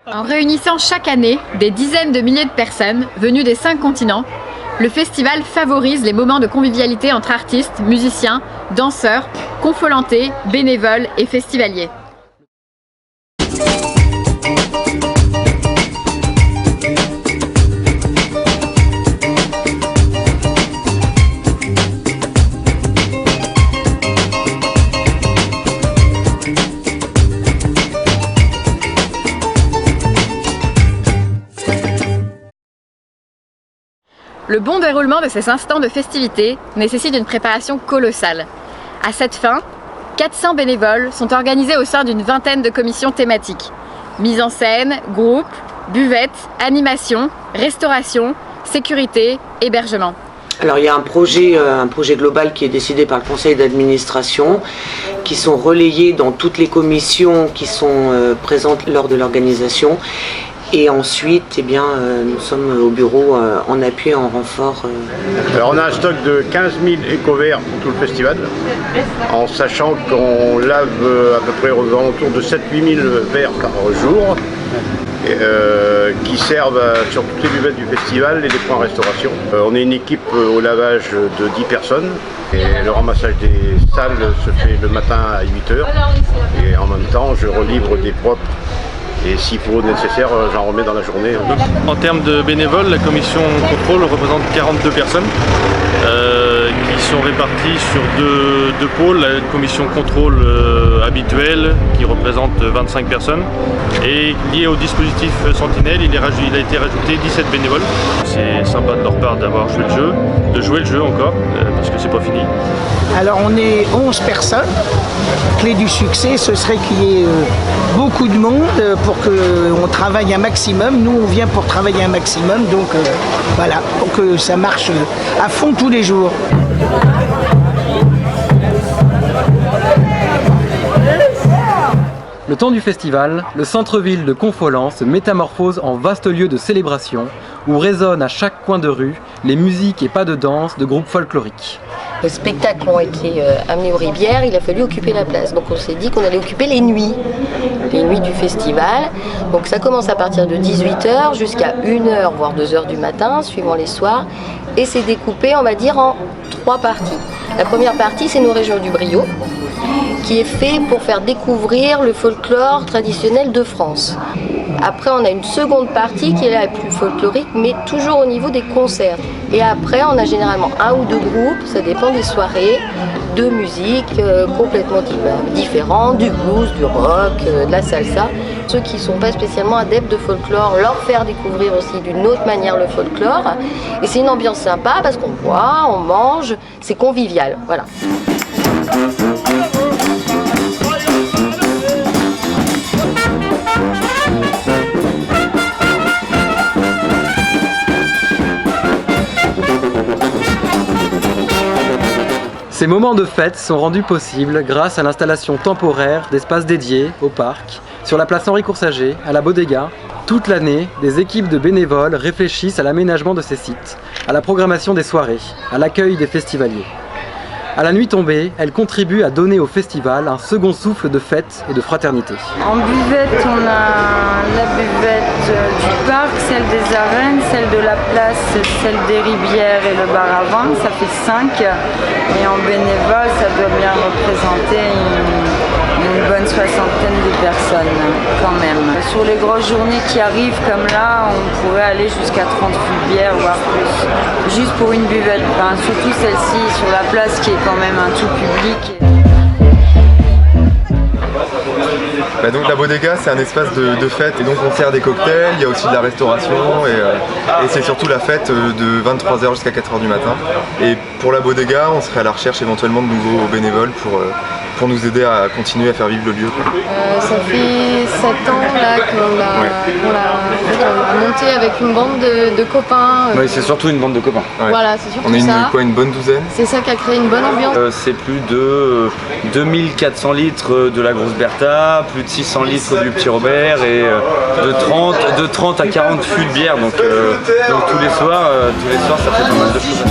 En réunissant chaque année des dizaines de milliers de personnes venues des 5 continents, le festival favorise les moments de convivialité entre artistes, musiciens, danseurs, confolentés, bénévoles et festivaliers. Le bon déroulement de ces instants de festivité nécessite une préparation colossale. À cette fin, 400 bénévoles sont organisés au sein d'une vingtaine de commissions thématiques. Mise en scène, groupe, buvette, animation, restauration, sécurité, hébergement. Alors il y a un projet global qui est décidé par le conseil d'administration, qui sont relayés dans toutes les commissions qui sont présentes lors de l'organisation. Et ensuite, nous sommes au bureau en appui, en renfort. Alors on a un stock de 15 000 éco-verres pour tout le festival, en sachant qu'on lave à peu près aux alentours de 7-8 000 verres par jour, qui servent sur toutes les buvettes du festival et des points restauration. On est une équipe au lavage de 10 personnes et le ramassage des salles se fait le matin à 8 h et en même temps je relivre des propres. Et s'il faut nécessaire, j'en remets dans la journée. En termes de bénévoles, la commission contrôle représente 42 personnes qui sont réparties sur deux pôles. La commission contrôle habituelle qui représente 25 personnes. Et lié au dispositif Sentinelle, il a été rajouté 17 bénévoles. C'est sympa de leur part d'avoir joué le jeu, de jouer le jeu encore, parce que c'est pas fini. Alors on est 11 personnes. Clé du succès, ce serait qu'il y ait beaucoup de monde pour qu'on travaille un maximum. Nous, on vient pour travailler un maximum, donc voilà, pour que ça marche à fond tous les jours. Le temps du festival, le centre-ville de Confolens se métamorphose en vaste lieu de célébration où résonnent à chaque coin de rue les musiques et pas de danse de groupes folkloriques. Les spectacles ont été amenés aux rivières, il a fallu occuper la place. Donc on s'est dit qu'on allait occuper les nuits du festival. Donc ça commence à partir de 18 h jusqu'à 1 h, voire 2 h du matin, suivant les soirs. Et c'est découpé, on va dire, en 3 parties. La première partie, c'est nos régions du Brio, qui est fait pour faire découvrir le folklore traditionnel de France. Après, on a une seconde partie qui est la plus folklorique, mais toujours au niveau des concerts. Et après, on a généralement 1 ou 2 groupes, ça dépend des soirées, de musique complètement différentes, du blues, du rock, de la salsa. Ceux qui ne sont pas spécialement adeptes de folklore, leur faire découvrir aussi d'une autre manière le folklore. Et c'est une ambiance sympa parce qu'on boit, on mange, c'est convivial. Voilà. Ces moments de fête sont rendus possibles grâce à l'installation temporaire d'espaces dédiés au parc, sur la place Henri Coursager, à la Bodega. Toute l'année, des équipes de bénévoles réfléchissent à l'aménagement de ces sites, à la programmation des soirées, à l'accueil des festivaliers. À la nuit tombée, elles contribuent à donner au festival un second souffle de fête et de fraternité. En buvette, on a la buvette du parc, celle des arènes, celle de la place, celle des rivières et le bar à vin, ça fait 5. Et en bénévole, ça doit bien représenter une bonne soixantaine de personnes quand même. Sur les grosses journées qui arrivent comme là, on pourrait aller jusqu'à 30 bières, voire plus. Juste pour une buvette, enfin, surtout celle-ci sur la place qui est quand même un tout public. Donc la Bodega, c'est un espace de fête et donc on sert des cocktails, il y a aussi de la restauration et c'est surtout la fête de 23 h jusqu'à 4 h du matin. Et pour la Bodega, on serait à la recherche éventuellement de nouveaux bénévoles pour nous aider à continuer à faire vivre le lieu. Ça fait 7 ans là qu'on l'a monté avec une bande de copains. Oui, c'est surtout une bande de copains. Ouais. Voilà, c'est surtout on est ça. Une bonne douzaine. C'est ça qui a créé une bonne ambiance. C'est plus de 2400 litres de la grosse Bertha, plus de 600 litres du petit Robert et de 30 à 40 fûts de bière. Donc tous les soirs, ça fait pas mal de choses.